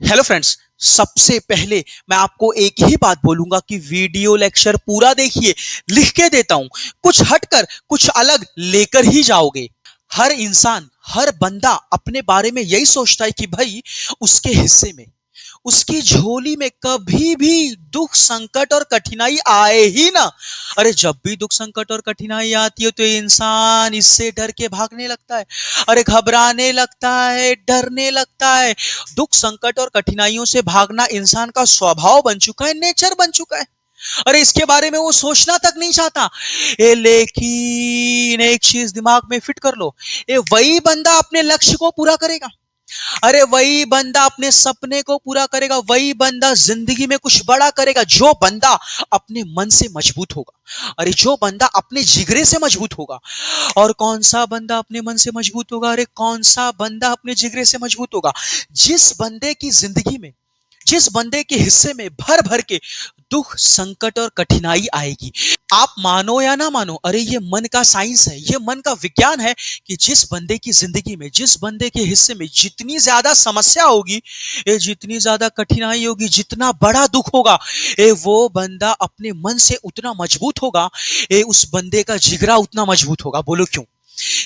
Hello friends. सबसे पहले मैं आपको एक ही बात बोलूंगा कि वीडियो लेक्चर पूरा देखिए। लिख के देता हूं, कुछ हटकर कुछ अलग लेकर ही जाओगे। हर इंसान, हर बंदा अपने बारे में यही सोचता है कि भाई उसके हिस्से में, उसकी झोली में कभी भी दुख संकट और कठिनाई आए ही ना। अरे जब भी दुख संकट और कठिनाई आती है तो इंसान इससे डर के भागने लगता है। अरे घबराने लगता है, डरने लगता है। दुख संकट और कठिनाइयों से भागना इंसान का स्वभाव बन चुका है, नेचर बन चुका है। अरे इसके बारे में वो सोचना तक नहीं चाहता। लेकिन एक चीज दिमाग में फिट कर लो, ये वही बंदा अपने लक्ष्य को पूरा करेगा। अरे वही बंदा अपने सपने को पूरा करेगा, वही बंदा जिंदगी में कुछ बड़ा करेगा जो बंदा अपने मन से मजबूत होगा। अरे जो बंदा अपने जिगरे से मजबूत होगा। और कौन सा बंदा अपने मन से मजबूत होगा? अरे कौन सा बंदा अपने जिगरे से मजबूत होगा? जिस बंदे की जिंदगी में, जिस बंदे के हिस्से में भर भर के दुख संकट और कठिनाई आएगी। आप मानो या ना मानो, अरे ये मन का साइंस है, ये मन का विज्ञान है कि जिस बंदे की जिंदगी में, जिस बंदे के हिस्से में जितनी ज्यादा समस्या होगी, ये जितनी ज्यादा कठिनाई होगी, जितना बड़ा दुख होगा, ये वो बंदा अपने मन से उतना मजबूत होगा, ये उस बंदे का जिगरा उतना मजबूत होगा। बोलो क्यों?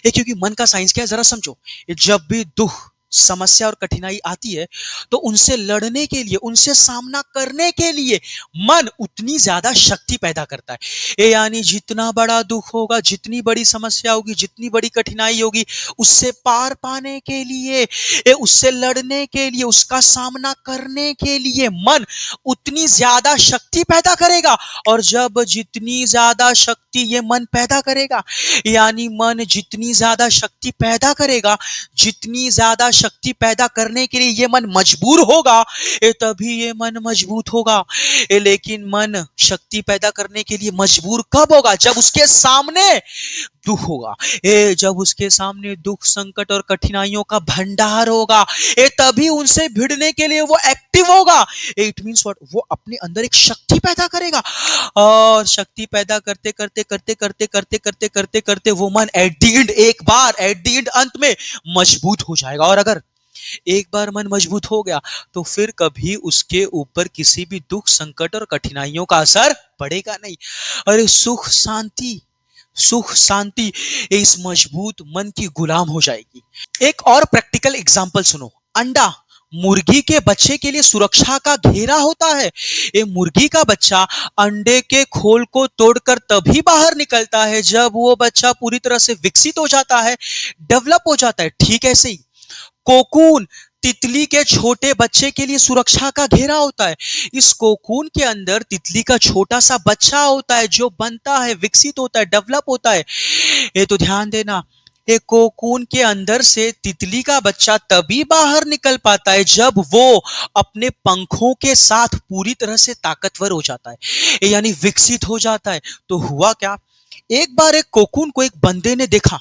ये क्योंकि मन का साइंस क्या है, जरा समझो। ये जब भी दुख, समस्या और कठिनाई आती है तो उनसे लड़ने के लिए, उनसे सामना करने के लिए मन उतनी ज्यादा शक्ति पैदा करता है। ये यानी जितना बड़ा दुख होगा, जितनी बड़ी समस्या होगी, जितनी बड़ी कठिनाई होगी, उससे पार पाने के लिए, ये उससे लड़ने के लिए, उसका सामना करने के लिए मन उतनी ज्यादा शक्ति पैदा करेगा। और जब जितनी ज्यादा शक्ति ये मन पैदा करेगा, यानी मन जितनी ज्यादा शक्ति पैदा करेगा, जितनी ज्यादा शक्ति पैदा करने के लिए ये मन मजबूर होगा, तभी ये मन मजबूत होगा। लेकिन मन शक्ति पैदा करने के लिए मजबूर कब होगा? जब उसके सामने दुख होगा। जब उसके सामने दुख संकट और कठिनाइयों का भंडार होगा, तभी उनसे भिड़ने के लिए वो एक्टिव होगा। It means what? वो अपने अंदर एक शक्ति पैदा करेगा। और शक्ति पैदा करते करते करते करते करते करते करते करते वो मन एट द एंड, एक बार एट द एंड, अंत में मजबूत हो जाएगा। और अगर एक बार मन मजबूत हो गया तो फिर कभी उसके ऊपर किसी भी दुख संकट और कठिनाइयों का असर पड़ेगा नहीं। अरे सुख शांति, सुख शांति इस मजबूत मन की गुलाम हो जाएगी। एक और प्रैक्टिकल एग्जांपल सुनो। अंडा मुर्गी के बच्चे के लिए सुरक्षा का घेरा होता है। ये मुर्गी का बच्चा अंडे के खोल को तोड़कर तभी बाहर निकलता है जब वो बच्चा पूरी तरह से विकसित हो जाता है, डेवलप हो जाता है। ठीक ऐसे ही कोकून तितली के छोटे बच्चे के लिए सुरक्षा का घेरा होता है। इस कोकून के अंदर तितली का छोटा सा बच्चा होता है जो बनता है, विकसित होता है, डेवलप होता है। ये तो ध्यान देना, ये कोकून के अंदर से तितली का बच्चा तभी बाहर निकल पाता है जब वो अपने पंखों के साथ पूरी तरह से ताकतवर हो जाता है, यानी विकसित हो जाता है। तो हुआ क्या? एक बार एक कोकून को एक बंदे ने देखा,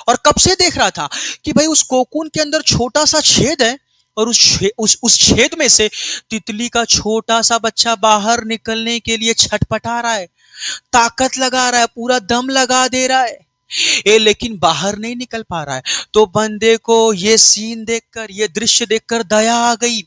और कब से देख रहा था कि भाई उस कोकून के अंदर छोटा सा छेद है, और उस छेद में से तितली का छोटा सा बच्चा बाहर निकलने के लिए छटपटा रहा है, ताकत लगा रहा है, पूरा दम लगा दे रहा है, लेकिन बाहर नहीं निकल पा रहा है। तो बंदे को ये सीन देखकर, ये दृश्य देखकर दया आ गई।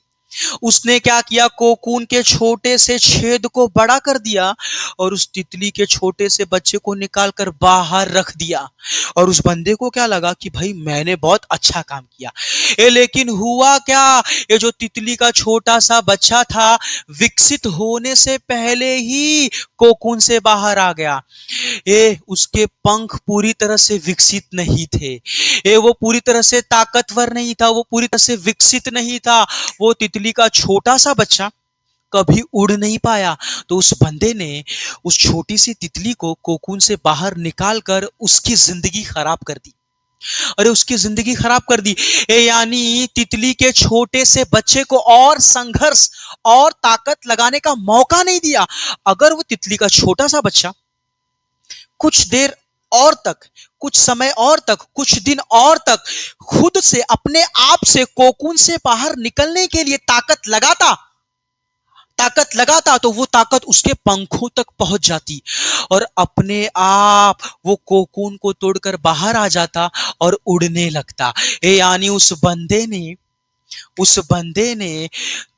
उसने क्या किया? कोकून के छोटे से छेद को बड़ा कर दिया और उस तितली के छोटे से बच्चे को निकाल कर बाहर रख दिया। और उस बंदे को क्या लगा कि भाई मैंने बहुत अच्छा काम किया। लेकिन हुआ क्या? ये जो तितली का छोटा सा बच्चा था, विकसित होने से पहले ही कोकून से बाहर आ गया। ये उसके पंख पूरी तरह से विकसित नहीं थे, ये वो पूरी तरह से ताकतवर नहीं था, वो पूरी तरह से विकसित नहीं था। वो तितली का छोटा सा बच्चा कभी उड़ नहीं पाया। तो उस बंदे ने उस छोटी सी तितली को कोकून से बाहर निकाल कर उसकी जिंदगी खराब कर दी। अरे उसकी जिंदगी खराब कर दी, यानी तितली के छोटे से बच्चे को और संघर्ष और ताकत लगाने का मौका नहीं दिया। अगर वो तितली का छोटा सा बच्चा कुछ देर और तक, कुछ समय और तक, कुछ दिन और तक खुद से, अपने आप से कोकून से बाहर निकलने के लिए ताकत लगाता तो वो ताकत उसके पंखों तक पहुंच जाती और अपने आप वो कोकून को तोड़कर बाहर आ जाता और उड़ने लगता। यानी उस बंदे ने उस बंदे ने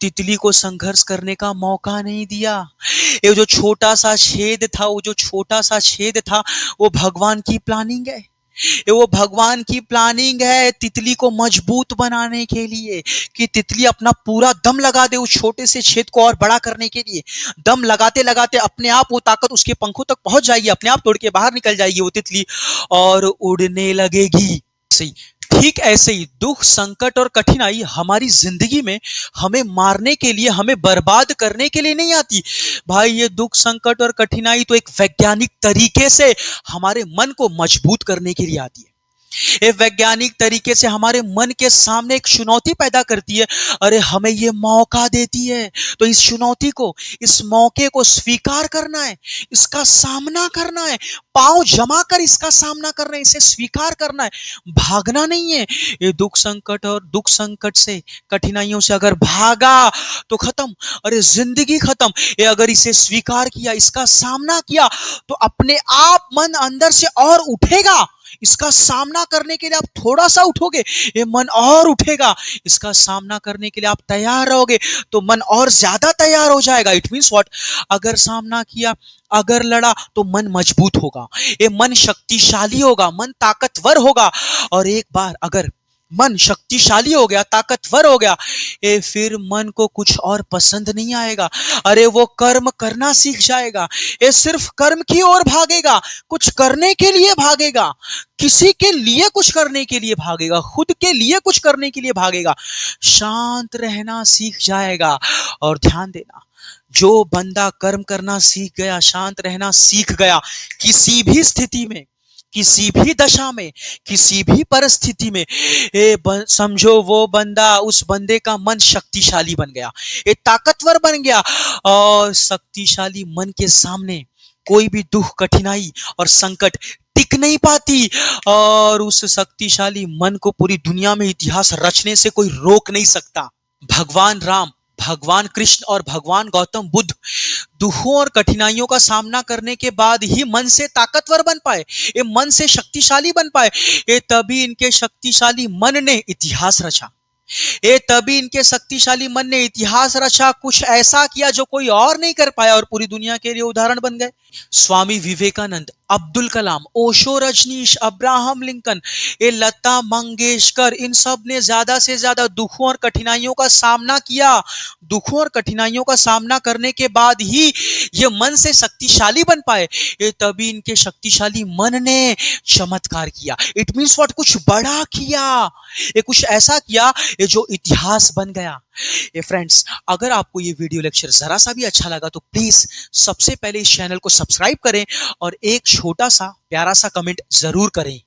तितली को संघर्ष करने का मौका नहीं दिया। ये जो छोटा सा छेद था, वो जो छोटा सा छेद था, वो भगवान की प्लानिंग है। ये वो भगवान की प्लानिंग है तितली को मजबूत बनाने के लिए, कि तितली अपना पूरा दम लगा दे उस छोटे से छेद को और बड़ा करने के लिए। दम लगाते लगाते अपने आप वो ताकत उसके पंखों तक पहुंच जाएगी, अपने आप तोड़ के बाहर निकल जाएगी वो तितली और उड़ने लगेगी। सही, ठीक ऐसे ही दुख, संकट और कठिनाई हमारी जिंदगी में हमें मारने के लिए, हमें बर्बाद करने के लिए नहीं आती भाई। ये दुख, संकट और कठिनाई तो एक वैज्ञानिक तरीके से हमारे मन को मजबूत करने के लिए आती है। ये वैज्ञानिक तरीके से हमारे मन के सामने एक चुनौती पैदा करती है। अरे हमें ये मौका देती है, तो इस चुनौती को, इस मौके को स्वीकार करना है, इसका सामना करना है, पांव जमा कर इसका सामना करना है, इसे स्वीकार करना है, भागना नहीं है। ये दुख संकट से, कठिनाइयों से अगर भागा तो खत्म, अरे जिंदगी खत्म। ये अगर इसे स्वीकार किया, इसका सामना किया, तो अपने आप मन अंदर से और उठेगा। इसका सामना करने के लिए आप थोड़ा सा उठोगे, ये मन और उठेगा। इसका सामना करने के लिए आप तैयार रहोगे, तो मन और ज्यादा तैयार हो जाएगा। It means what? अगर सामना किया, अगर लड़ा, तो मन मजबूत होगा, ये मन शक्तिशाली होगा, मन ताकतवर होगा। और एक बार अगर मन शक्तिशाली हो गया, ताकतवर हो गया, ये फिर मन को कुछ और पसंद नहीं आएगा। अरे वो कर्म करना सीख जाएगा, ये सिर्फ कर्म की ओर भागेगा, कुछ करने के लिए भागेगा, किसी के लिए कुछ करने के लिए भागेगा, खुद के लिए कुछ करने के लिए भागेगा, शांत रहना सीख जाएगा। और ध्यान देना, जो बंदा कर्म करना सीख गया, शांत रहना सीख गया, किसी भी स्थिति में, किसी भी दशा में, किसी भी परिस्थिति में, समझो वो बंदा, उस बंदे का मन शक्तिशाली बन गया, ये ताकतवर बन गया। और शक्तिशाली मन के सामने कोई भी दुख, कठिनाई और संकट टिक नहीं पाती, और उस शक्तिशाली मन को पूरी दुनिया में इतिहास रचने से कोई रोक नहीं सकता। भगवान राम, भगवान कृष्ण और भगवान गौतम बुद्ध दुखों और कठिनाइयों का सामना करने के बाद ही मन से ताकतवर बन पाए, ये मन से शक्तिशाली बन पाए। ये तभी इनके शक्तिशाली मन ने इतिहास रचा, ये तभी इनके शक्तिशाली मन ने इतिहास रचा, कुछ ऐसा किया जो कोई और नहीं कर पाया, और पूरी दुनिया के लिए उदाहरण बन गए। स्वामी विवेकानंद, अब्दुल कलाम, ओशो, रजनीश, अब्राहम लिंकन, ये लता मंगेशकर, इन सब ने ज्यादा से ज्यादा दुखों और कठिनाइयों का सामना किया। दुखों और कठिनाइयों का सामना करने के बाद ही ये मन से शक्तिशाली बन पाए, ये तभी इनके शक्तिशाली मन ने चमत्कार किया। It means what? कुछ बड़ा किया, ये कुछ ऐसा किया ये जो इतिहास बन गया। ये फ्रेंड्स, अगर आपको ये वीडियो लेक्चर जरा सा भी अच्छा लगा तो प्लीज सबसे पहले इस चैनल को सब्सक्राइब करें और एक छोटा सा प्यारा सा कमेंट जरूर करें।